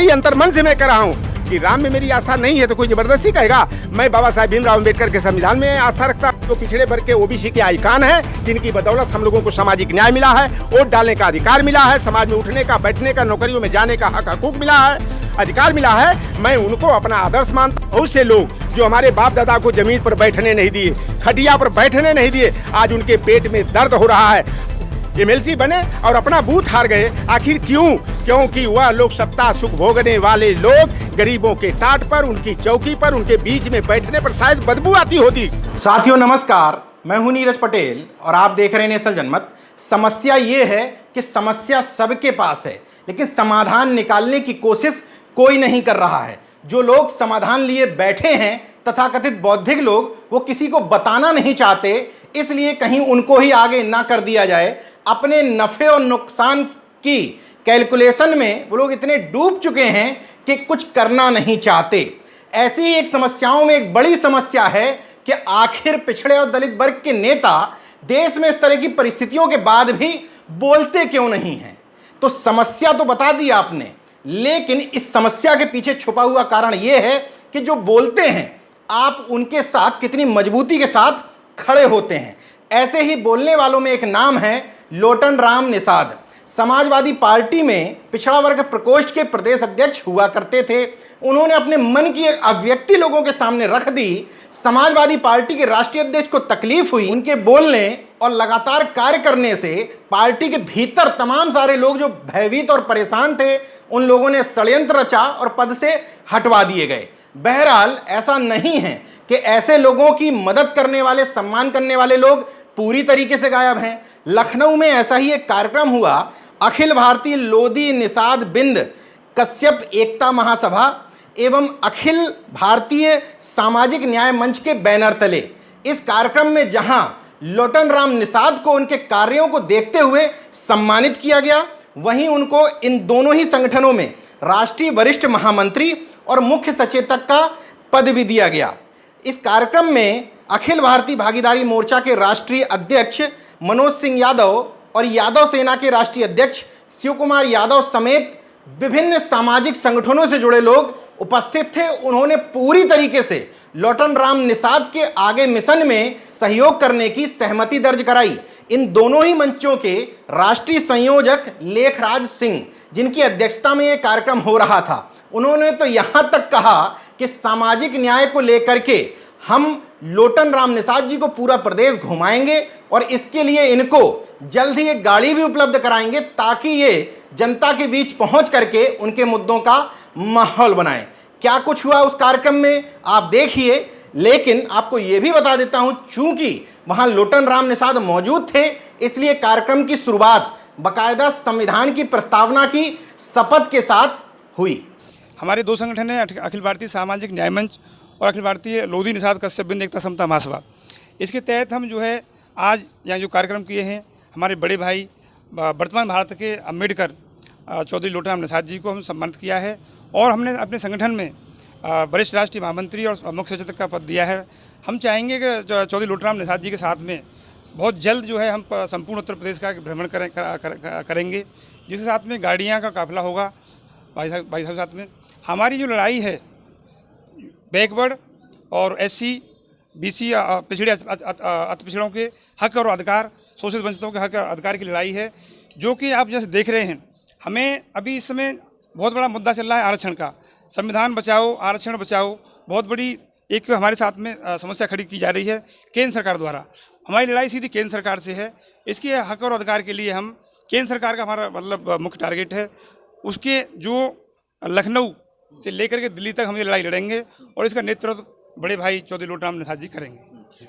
सच्चाई अंतर्मन से मैं कर रहा हूँ कि राम में मेरी आस्था नहीं है तो कोई जबरदस्ती कहेगा। मैं बाबा साहेब भीमराव अम्बेडकर के संविधान में आस्था रखता हूँ, जो पिछड़े वर्ग के ओबीसी के आइकान है, जिनकी बदौलत हम लोगों को सामाजिक न्याय मिला है, वोट डालने का अधिकार मिला है, समाज में उठने का, बैठने का, नौकरियों में जाने का हक हकूक मिला है, अधिकार मिला है। मैं उनको अपना आदर्श मानता हूँ। बहुत से लोग जो हमारे बाप दादा को जमीन पर बैठने नहीं दिए, खटिया पर बैठने नहीं दिए, आज उनके पेट में दर्द हो रहा है। एमएलसी बने और अपना बूथ हार गए। आखिर क्यों? क्योंकि वह लोग सत्ता सुख भोगने वाले लोग गरीबों के टाट पर, उनकी चौकी पर, उनके बीच में बैठने पर शायद बदबू आती होती। साथियों नमस्कार, मैं हूं नीरज पटेल और आप देख रहे हैं नेशनल जनमत। समस्या ये है कि समस्या सबके पास है, लेकिन समाधान निकालने की कोशिश कोई नहीं कर रहा है। जो लोग समाधान लिए बैठे हैं, तथाकथित बौद्धिक लोग, वो किसी को बताना नहीं चाहते, इसलिए कहीं उनको ही आगे ना कर दिया जाए। अपने नफे और नुकसान की कैलकुलेशन में वो लोग इतने डूब चुके हैं कि कुछ करना नहीं चाहते। ऐसी ही एक समस्याओं में एक बड़ी समस्या है कि आखिर पिछड़े और दलित वर्ग के नेता देश में इस तरह की परिस्थितियों के बाद भी बोलते क्यों नहीं हैं। तो समस्या तो बता दी आपने, लेकिन इस समस्या के पीछे छुपा हुआ कारण यह है कि जो बोलते हैं आप उनके साथ कितनी मजबूती के साथ खड़े होते हैं। ऐसे ही बोलने वालों में एक नाम है लोटन राम निषाद। समाजवादी पार्टी में पिछड़ा वर्ग प्रकोष्ठ के प्रदेश अध्यक्ष हुआ करते थे। उन्होंने अपने मन की एक अभिव्यक्ति लोगों के सामने रख दी। समाजवादी पार्टी के राष्ट्रीय अध्यक्ष को तकलीफ हुई उनके बोलने और लगातार कार्य करने से। पार्टी के भीतर तमाम सारे लोग जो भयभीत और परेशान थे, उन लोगों ने षड्यंत्र रचा और पद से हटवा दिए गए। बहरहाल ऐसा नहीं है कि ऐसे लोगों की मदद करने वाले, सम्मान करने वाले लोग पूरी तरीके से गायब हैं। लखनऊ में ऐसा ही एक कार्यक्रम हुआ। अखिल भारतीय लोधी निषाद बिंद कश्यप एकता महासभा एवं अखिल भारतीय सामाजिक न्याय मंच के बैनर तले इस कार्यक्रम में जहां लोटन राम निषाद को उनके कार्यों को देखते हुए सम्मानित किया गया, वहीं उनको इन दोनों ही संगठनों में राष्ट्रीय वरिष्ठ महामंत्री और मुख्य सचेतक का पद भी दिया गया। इस कार्यक्रम में अखिल भारतीय भागीदारी मोर्चा के राष्ट्रीय अध्यक्ष मनोज सिंह यादव और यादव सेना के राष्ट्रीय अध्यक्ष शिव कुमार यादव समेत विभिन्न सामाजिक संगठनों से जुड़े लोग उपस्थित थे। उन्होंने पूरी तरीके से लोटन राम निषाद के आगे मिशन में सहयोग करने की सहमति दर्ज कराई। इन दोनों ही मंचों के राष्ट्रीय संयोजक लेखराज सिंह, जिनकी अध्यक्षता में यह कार्यक्रम हो रहा था, उन्होंने तो यहाँ तक कहा कि सामाजिक न्याय को लेकर के हम लोटन राम निषाद जी को पूरा प्रदेश घुमाएंगे और इसके लिए इनको जल्द ही एक गाड़ी भी उपलब्ध कराएंगे ताकि ये जनता के बीच पहुंच करके उनके मुद्दों का माहौल बनाएं। क्या कुछ हुआ उस कार्यक्रम में आप देखिए, लेकिन आपको ये भी बता देता हूं, चूंकि वहां लोटन राम निषाद मौजूद थे, इसलिए कार्यक्रम की शुरुआत बाकायदा संविधान की प्रस्तावना की शपथ के साथ हुई। हमारे दो संगठन हैं, अखिल भारतीय सामाजिक न्याय मंच और अखिल भारतीय लोधी निषाद कश्यप बिंद एकता समता महासभा। इसके तहत हम जो है आज यहाँ जो कार्यक्रम किए हैं, हमारे बड़े भाई वर्तमान भारत के अम्बेडकर चौधरी लोटन राम निषाद जी को हम सम्मानित किया है और हमने अपने संगठन में वरिष्ठ राष्ट्रीय महामंत्री और मुख्य सचेतक का पद दिया है। हम चाहेंगे कि चौधरी लोटन राम निषाद जी के साथ में बहुत जल्द जो है हम संपूर्ण उत्तर प्रदेश का भ्रमण करेंगे, जिसके साथ में गाड़ियाँ का काफिला होगा। भाई साहब साथ में हमारी जो लड़ाई है बैकवर्ड और एससी बीसी पिछड़े अति पिछड़ों के हक और अधिकार, शोषित वंचितों के हक और अधिकार की लड़ाई है, जो कि आप जैसे देख रहे हैं। हमें अभी इस समय बहुत बड़ा मुद्दा चल रहा है आरक्षण का। संविधान बचाओ, आरक्षण बचाओ, बहुत बड़ी एक हमारे साथ में समस्या खड़ी की जा रही है केंद्र सरकार द्वारा। हमारी लड़ाई सीधी केंद्र सरकार से है। इसके हक और अधिकार के लिए हम केंद्र सरकार का हमारा मतलब मुख्य टारगेट है। उसके जो लखनऊ से लेकर के दिल्ली तक हम ये लड़ाई लड़ेंगे और इसका नेतृत्व बड़े भाई चौधरी लोटन राम निषाद जी करेंगे।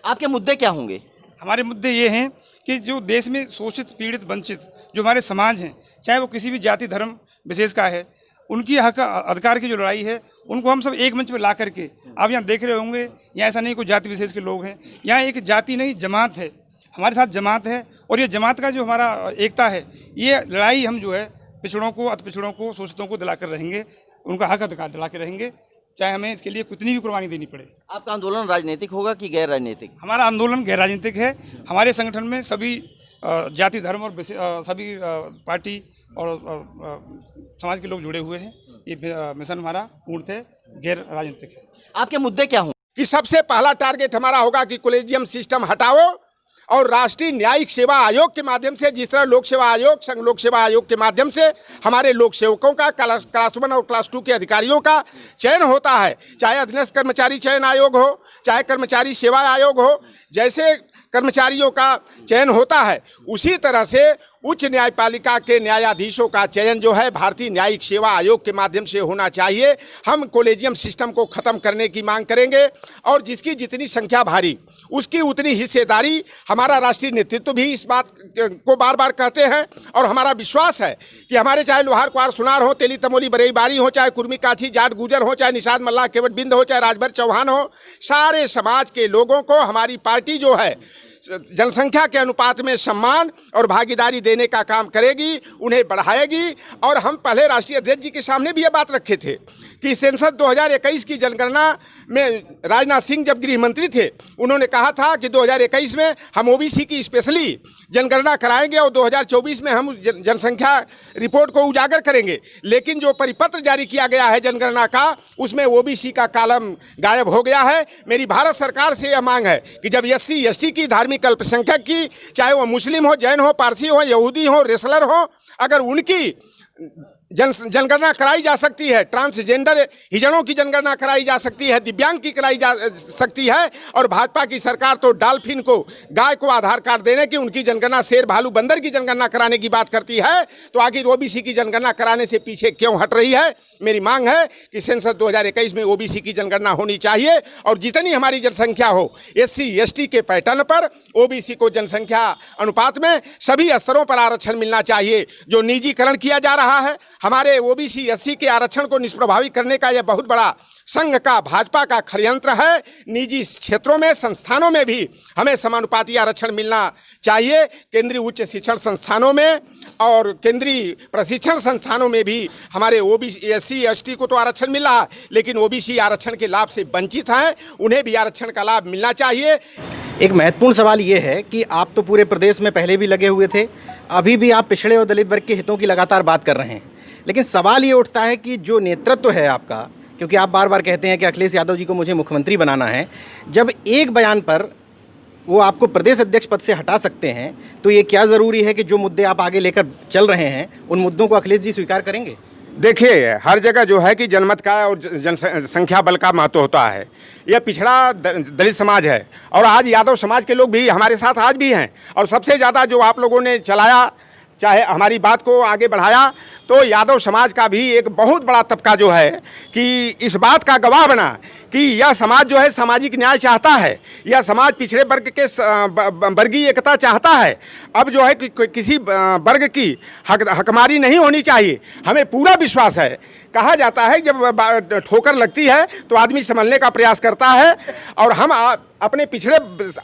आपके मुद्दे क्या होंगे? हमारे मुद्दे ये हैं कि जो देश में शोषित, पीड़ित, वंचित जो हमारे समाज हैं, चाहे वो किसी भी जाति धर्म विशेष का है, उनकी हक अधिकार की जो लड़ाई है, उनको हम सब एक मंच पर ला करके, आप यहाँ देख रहे होंगे, यहाँ ऐसा नहीं कोई जाति विशेष के लोग हैं, यहाँ एक जाति नहीं जमात है, हमारे साथ जमात है। और ये जमात का जो हमारा एकता है, ये लड़ाई हम जो है पिछड़ों को, अति पिछड़ों को, शोषितों को दिलाकर रहेंगे, उनका हक अधिकार दिला के रहेंगे, चाहे हमें इसके लिए कितनी भी कुर्बानी देनी पड़े। आपका आंदोलन राजनीतिक होगा कि गैर राजनीतिक? हमारा आंदोलन गैर राजनीतिक है। हमारे संगठन में सभी जाति धर्म और सभी पार्टी और समाज के लोग जुड़े हुए हैं। ये मिशन हमारा पूर्णतः गैर राजनीतिक है। आपके मुद्दे क्या होंगे? कि सबसे पहला टारगेट हमारा होगा कि कॉलेजियम सिस्टम हटाओ और राष्ट्रीय न्यायिक सेवा आयोग के माध्यम से, जिस तरह लोक सेवा आयोग, संघ लोक सेवा आयोग के माध्यम से हमारे लोक सेवकों का क्लास 1 और क्लास 2 के अधिकारियों का चयन होता है, चाहे अधीनस्थ कर्मचारी चयन आयोग हो, चाहे कर्मचारी सेवा आयोग हो, जैसे कर्मचारियों का चयन होता है उसी तरह से उच्च न्यायपालिका के न्यायाधीशों का चयन जो है भारतीय न्यायिक सेवा आयोग के माध्यम से होना चाहिए। हम कॉलेजियम सिस्टम को ख़त्म करने की मांग करेंगे और जिसकी जितनी संख्या भारी उसकी उतनी हिस्सेदारी। हमारा राष्ट्रीय नेतृत्व भी इस बात को बार बार कहते हैं और हमारा विश्वास है कि हमारे चाहे लोहार कुआर सुनार हो, तेली तमोली बरई बारी हो, चाहे कुर्मी काछी जाट गुजर हो, चाहे निषाद मल्लाह केवट बिंद हो, चाहे राजभर चौहान हो, सारे समाज के लोगों को हमारी पार्टी जो है जनसंख्या के अनुपात में सम्मान और भागीदारी देने का काम करेगी, उन्हें बढ़ाएगी। और हम पहले राष्ट्रीय अध्यक्ष जी के सामने भी ये बात रखे थे कि सेंसद 2021 की जनगणना में राजनाथ सिंह जब गृह मंत्री थे उन्होंने कहा था कि 2021 में हम ओबीसी की स्पेशली जनगणना कराएंगे और 2024 में हम जनसंख्या रिपोर्ट को उजागर करेंगे। लेकिन जो परिपत्र जारी किया गया है जनगणना का उसमें ओबीसी का कॉलम गायब हो गया है। मेरी भारत सरकार से यह मांग है कि जब SC ST की धार्मिक अल्पसंख्यक की, चाहे वो मुस्लिम हो, जैन हो, पारसी हो, यहूदी हो, रेसलर हो, अगर उनकी जनगणना कराई जा सकती है, ट्रांसजेंडर हिजड़ों की जनगणना कराई जा सकती है, दिव्यांग की कराई जा सकती है, और भाजपा की सरकार तो डॉल्फिन को, गाय को आधार कार्ड देने की, उनकी जनगणना शेर भालू बंदर की जनगणना कराने की बात करती है, तो आखिर ओबीसी की जनगणना कराने से पीछे क्यों हट रही है? मेरी मांग है कि सेंसद 2021 में ओबीसी की जनगणना होनी चाहिए और जितनी हमारी जनसंख्या हो SC ST के पैटर्न पर ओबीसी को जनसंख्या अनुपात में सभी स्तरों पर आरक्षण मिलना चाहिए। जो निजीकरण किया जा रहा है, हमारे ओबीसी SC के आरक्षण को निष्प्रभावी करने का यह बहुत बड़ा संघ का, भाजपा का षड्यंत्र है। निजी क्षेत्रों में, संस्थानों में भी हमें समानुपाती आरक्षण मिलना चाहिए। केंद्रीय उच्च शिक्षण संस्थानों में और केंद्रीय प्रशिक्षण संस्थानों में भी हमारे ओबीसी SC ST को तो आरक्षण मिल रहा है, लेकिन ओबीसी आरक्षण के लाभ से वंचित हैं, उन्हें भी आरक्षण का लाभ मिलना चाहिए। एक महत्वपूर्ण सवाल ये है कि आप तो पूरे प्रदेश में पहले भी लगे हुए थे, अभी भी आप पिछड़े और दलित वर्ग के हितों की लगातार बात कर रहे हैं, लेकिन सवाल ये उठता है कि जो नेतृत्व है आपका, क्योंकि आप बार बार कहते हैं कि अखिलेश यादव जी को मुझे मुख्यमंत्री बनाना है, जब एक बयान पर वो आपको प्रदेश अध्यक्ष पद से हटा सकते हैं तो ये क्या ज़रूरी है कि जो मुद्दे आप आगे लेकर चल रहे हैं उन मुद्दों को अखिलेश जी स्वीकार करेंगे? देखिए, हर जगह जो है कि जनमत का और जनसंख्या बल का महत्व होता है। यह पिछड़ा दलित समाज है और आज यादव समाज के लोग भी हमारे साथ आज भी हैं, और सबसे ज़्यादा जो आप लोगों ने चलाया, चाहे हमारी बात को आगे बढ़ाया, तो यादव समाज का भी एक बहुत बड़ा तबका जो है कि इस बात का गवाह बना कि यह समाज जो है सामाजिक न्याय चाहता है, यह समाज पिछड़े वर्ग के वर्गीय एकता चाहता है। अब जो है कि किसी वर्ग की हकमारी नहीं होनी चाहिए। हमें पूरा विश्वास है, कहा जाता है जब ठोकर लगती है तो आदमी संभलने का प्रयास करता है, और हम अपने पिछड़े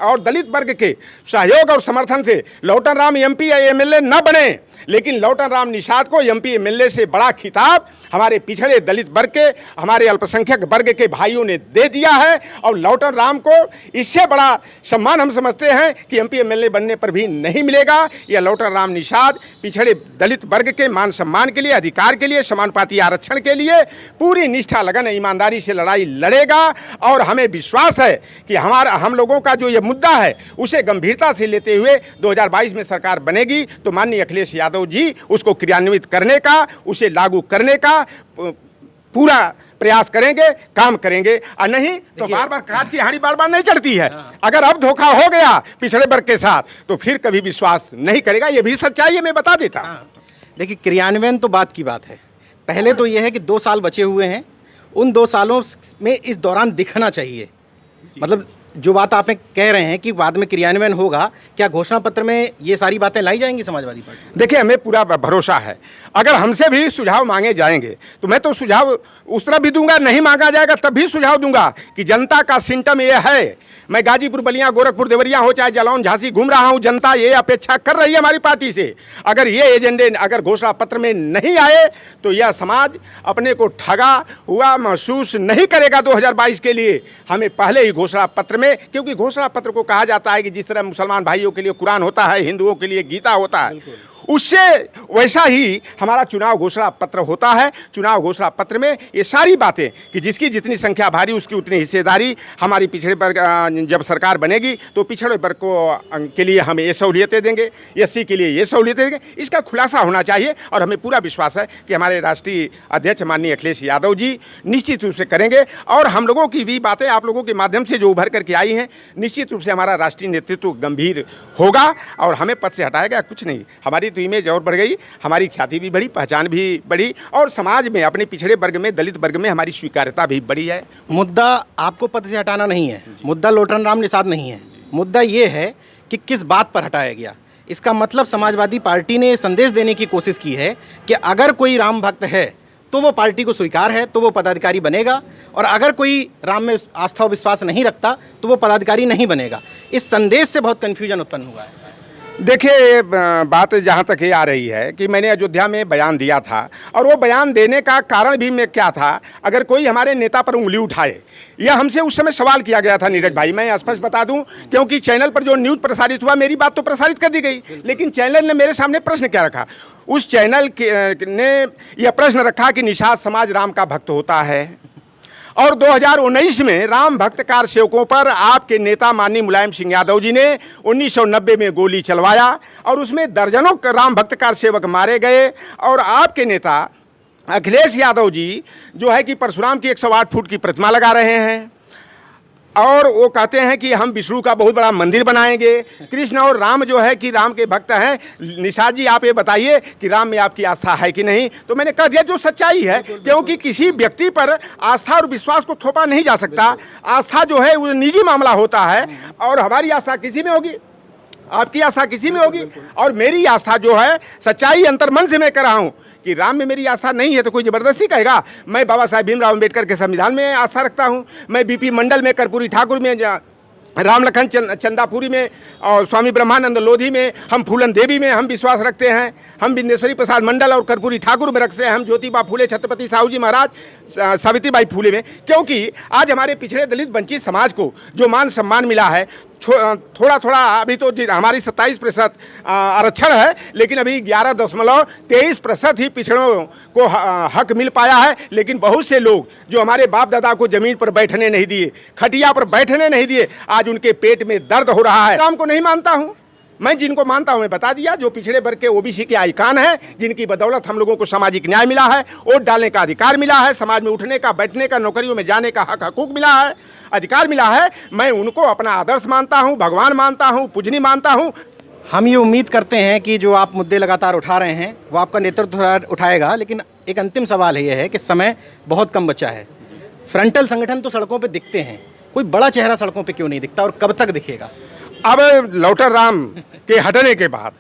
और दलित वर्ग के सहयोग और समर्थन से लौटन राम MP या MLA न बने, लेकिन लौटन राम निषाद को MP MLA से बड़ा खिताब हमारे पिछड़े दलित वर्ग के, हमारे अल्पसंख्यक वर्ग के भाइयों ने दे दिया है। और लौटन राम को इससे बड़ा सम्मान हम समझते हैं कि MP MLA बनने पर भी नहीं मिलेगा। यह लौटन राम निषाद पिछड़े दलित वर्ग के मान सम्मान के लिए, अधिकार के लिए, समानुपाती आरक्षण के लिए पूरी निष्ठा, लगन, ईमानदारी से लड़ाई लड़ेगा। और हमें विश्वास है कि हम लोगों का जो ये मुद्दा है उसे गंभीरता से लेते हुए 2022 में सरकार बनेगी तो माननीय अखिलेश यादव जी उसको क्रियान्वित करने का, उसे लागू करने का पूरा प्रयास करेंगे, काम करेंगे। और नहीं तो बार बार काट की हांडी बार बार नहीं चढ़ती है। अगर अब धोखा हो गया पिछड़े वर्ग के साथ तो फिर कभी विश्वास नहीं करेगा, ये भी सच्चाई है, मैं बता देता। देखिए, क्रियान्वयन तो बात की बात है। पहले तो यह है कि 2 साल बचे हुए हैं, उन 2 सालों में इस दौरान दिखना चाहिए, मतलब जो बात आप कह रहे हैं कि बाद में क्रियान्वयन होगा, क्या घोषणा पत्र में ये सारी बातें लाई जाएंगी समाजवादी पार्टी? देखिए, हमें पूरा भरोसा है। अगर हमसे भी सुझाव मांगे जाएंगे तो मैं तो सुझाव उस तरह भी दूंगा, नहीं मांगा जाएगा तब भी सुझाव दूंगा कि जनता का सिम्टम ये है। मैं गाजीपुर, बलिया, गोरखपुर, देवरिया हो चाहे जालौन, झांसी घूम रहा हूं, जनता ये अपेक्षा कर रही है हमारी पार्टी से। अगर ये एजेंडे अगर घोषणा पत्र में नहीं आए तो यह समाज अपने को ठगा हुआ महसूस नहीं करेगा 2022 के लिए। हमें पहले ही घोषणा पत्र में, क्योंकि घोषणा पत्र को कहा जाता है कि जिस तरह मुसलमान भाइयों के लिए कुरान होता है, हिंदुओं के लिए गीता होता है, उससे वैसा ही हमारा चुनाव घोषणा पत्र होता है। चुनाव घोषणा पत्र में ये सारी बातें कि जिसकी जितनी संख्या भारी उसकी उतनी हिस्सेदारी, हमारी पिछड़े वर्ग जब सरकार बनेगी तो पिछड़े वर्ग को के लिए हम ये सहूलियतें देंगे, एससी के लिए ये सहूलियतें देंगे, इसका खुलासा होना चाहिए। और हमें पूरा विश्वास है कि हमारे राष्ट्रीय अध्यक्ष माननीय अखिलेश यादव जी निश्चित रूप से करेंगे। और हम लोगों की भी बातें आप लोगों के माध्यम से जो उभर करके आई हैं, निश्चित रूप से हमारा राष्ट्रीय नेतृत्व गंभीर होगा और हमें पद से हटाएगा कुछ नहीं। हमारी तो इमेज और बढ़ गई, हमारी ख्याति भी बढ़ी, पहचान भी बढ़ी और समाज में अपने पिछड़े वर्ग में, दलित वर्ग में हमारी स्वीकार्यता भी बढ़ी है। मुद्दा आपको पद से हटाना नहीं है, मुद्दा लोटन राम निषाद नहीं है, मुद्दा ये है कि किस बात पर हटाया गया। इसका मतलब समाजवादी पार्टी ने संदेश देने की कोशिश की है कि अगर कोई राम भक्त है तो वो पार्टी को स्वीकार है तो वो पदाधिकारी बनेगा, और अगर कोई राम में आस्था और विश्वास नहीं रखता तो वो पदाधिकारी नहीं बनेगा। इस संदेश से बहुत कन्फ्यूजन उत्पन्न हुआ है। देखिए, बात जहाँ तक ये आ रही है कि मैंने अयोध्या में बयान दिया था और वो बयान देने का कारण भी मैं क्या था, अगर कोई हमारे नेता पर उंगली उठाए, यह हमसे उस समय सवाल किया गया था। नीरज भाई, मैं स्पष्ट बता दूं, क्योंकि चैनल पर जो न्यूज़ प्रसारित हुआ, मेरी बात तो प्रसारित कर दी गई, लेकिन चैनल ने मेरे सामने प्रश्न क्या रखा। उस चैनल ने यह प्रश्न रखा कि निषाद समाज राम का भक्त होता है, और 2019 में राम भक्त कार सेवकों पर आपके नेता माननीय मुलायम सिंह यादव जी ने 1990 में गोली चलवाया और उसमें दर्जनों राम भक्त कार सेवक मारे गए। और आपके नेता अखिलेश यादव जी जो है कि परशुराम की 108 फुट की प्रतिमा लगा रहे हैं और वो कहते हैं कि हम विष्णु का बहुत बड़ा मंदिर बनाएंगे। कृष्ण और राम जो है कि राम के भक्त हैं। निषाद जी, आप ये बताइए कि राम में आपकी आस्था है कि नहीं? तो मैंने कह दिया जो सच्चाई है, क्योंकि किसी व्यक्ति पर आस्था और विश्वास को थोपा नहीं जा सकता। आस्था जो है वो निजी मामला होता है और हमारी आस्था किसी में होगी, आपकी आस्था किसी में होगी, और मेरी आस्था जो है सच्चाई अंतर्मन से मैं कर रहा हूँ कि राम में मेरी आस्था नहीं है तो कोई ज़बरदस्ती कहेगा। मैं बाबा साहेब भीमराव अम्बेडकर के संविधान में आस्था रखता हूँ। मैं बीपी मंडल में, कर्पूरी ठाकुर में, राम लखन चंदापुरी में और स्वामी ब्रह्मानंद लोधी में, हम फूलन देवी में हम विश्वास रखते हैं। हम बिंदेश्वरी प्रसाद मंडल और कर्पूरी ठाकुर में रखते हैं। हम ज्योतिबा फूले, छत्रपति साहू जी महाराज, सावित्रीबाई फूले में, क्योंकि आज हमारे पिछड़े दलित वंचित समाज को जो मान सम्मान मिला है, थोड़ा थोड़ा अभी तो हमारी 27% आरक्षण है, लेकिन अभी 11.23% ही पिछड़ों को हक मिल पाया है। लेकिन बहुत से लोग जो हमारे बाप दादा को ज़मीन पर बैठने नहीं दिए, खटिया पर बैठने नहीं दिए, आज उनके पेट में दर्द हो रहा है। राम को नहीं मानता हूँ मैं, जिनको मानता हूँ मैं बता दिया, जो पिछड़े वर्ग के ओबीसी के आइकान हैं, जिनकी बदौलत हम लोगों को सामाजिक न्याय मिला है, वोट डालने का अधिकार मिला है, समाज में उठने का, बैठने का, नौकरियों में जाने का हक हकूक मिला है, अधिकार मिला है। मैं उनको अपना आदर्श मानता हूँ, भगवान मानता हूँ, पूजनी मानता हूँ। हम ये उम्मीद करते हैं कि जो आप मुद्दे लगातार उठा रहे हैं वो आपका नेतृत्व उठाएगा, लेकिन एक अंतिम सवाल ये है कि समय बहुत कम बचा है। फ्रंटल संगठन तो सड़कों पे दिखते हैं, कोई बड़ा चेहरा सड़कों पे क्यों नहीं दिखता और कब तक दिखेगा? अब लौटर राम के हटने के बाद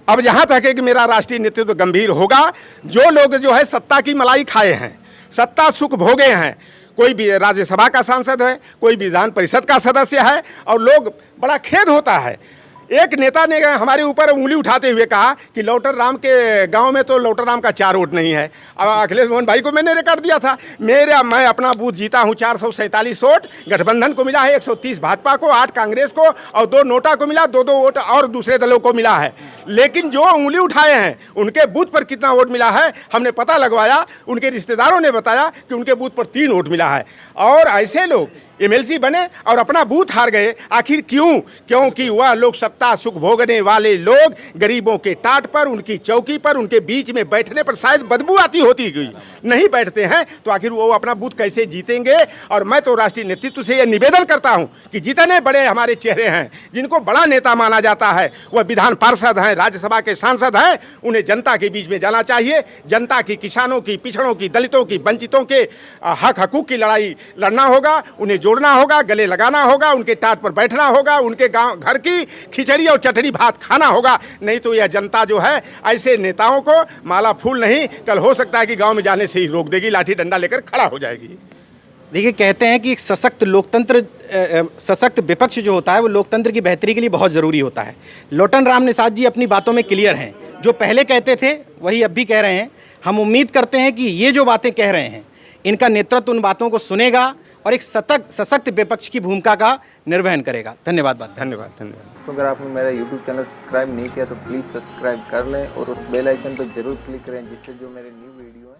अब जहाँ तक है कि मेरा राष्ट्रीय नेतृत्व गंभीर होगा। जो लोग जो है सत्ता की मलाई खाए हैं, सत्ता सुख भोगे हैं, कोई भी राज्यसभा का सांसद है, कोई विधान परिषद का सदस्य है, और लोग बड़ा खेद होता है। एक नेता ने हमारे ऊपर उंगली उठाते हुए कहा कि लौटर राम के गांव में तो लौटर राम का 4 वोट नहीं है। अब अखिलेश मोहन भाई को मैंने रिकॉर्ड दिया था, मैं अपना बूथ जीता हूं 447 वोट, गठबंधन को मिला है 130, भाजपा को 8, कांग्रेस को और 2 नोटा को मिला, 2 वोट और दूसरे दलों को मिला है। लेकिन जो उंगली उठाए हैं उनके बूथ पर कितना वोट मिला है हमने पता लगवाया, उनके रिश्तेदारों ने बताया कि उनके बूथ पर 3 वोट मिला है। और ऐसे लोग एमएलसी बने और अपना बूथ हार गए। आखिर क्यों? क्योंकि वह लोग सत्ता सुख भोगने वाले लोग गरीबों के टाट पर, उनकी चौकी पर, उनके बीच में बैठने पर शायद बदबू आती होती नहीं बैठते हैं, तो आखिर वो अपना बूथ कैसे जीतेंगे? और मैं तो राष्ट्रीय नेतृत्व से यह निवेदन करता हूं कि जितने बड़े हमारे चेहरे हैं, जिनको बड़ा नेता माना जाता है, वह विधान पार्षद हैं, राज्यसभा के सांसद हैं, उन्हें जनता के बीच में जाना चाहिए। जनता की, किसानों की, पिछड़ों की, दलितों की, वंचितों के हक हकूक की लड़ाई लड़ना होगा, उन्हें जोड़ना होगा, गले लगाना होगा, उनके टाट पर बैठना होगा, उनके गांव घर की खिचड़ी और चटनी भात खाना होगा। नहीं तो यह जनता जो है ऐसे नेताओं को माला फूल नहीं, कल हो सकता है कि गांव में जाने से ही रोक देगी, लाठी डंडा लेकर खड़ा हो जाएगी। देखिए, कहते हैं कि एक सशक्त लोकतंत्र, सशक्त विपक्ष जो होता है वो लोकतंत्र की बेहतरी के लिए बहुत ज़रूरी होता है। लोटन राम निषाद जी अपनी बातों में क्लियर हैं, जो पहले कहते थे वही अब भी कह रहे हैं। हम उम्मीद करते हैं कि ये जो बातें कह रहे हैं इनका नेतृत्व उन बातों को सुनेगा और एक सशक्त विपक्ष की भूमिका का निर्वहन करेगा। धन्यवाद। धन्यवाद धन्यवाद। तो अगर आपने मेरा YouTube चैनल सब्सक्राइब नहीं किया तो प्लीज़ सब्सक्राइब कर लें और उस बेल आइकन पर जरूर क्लिक करें, जिससे जो मेरे न्यू वीडियो है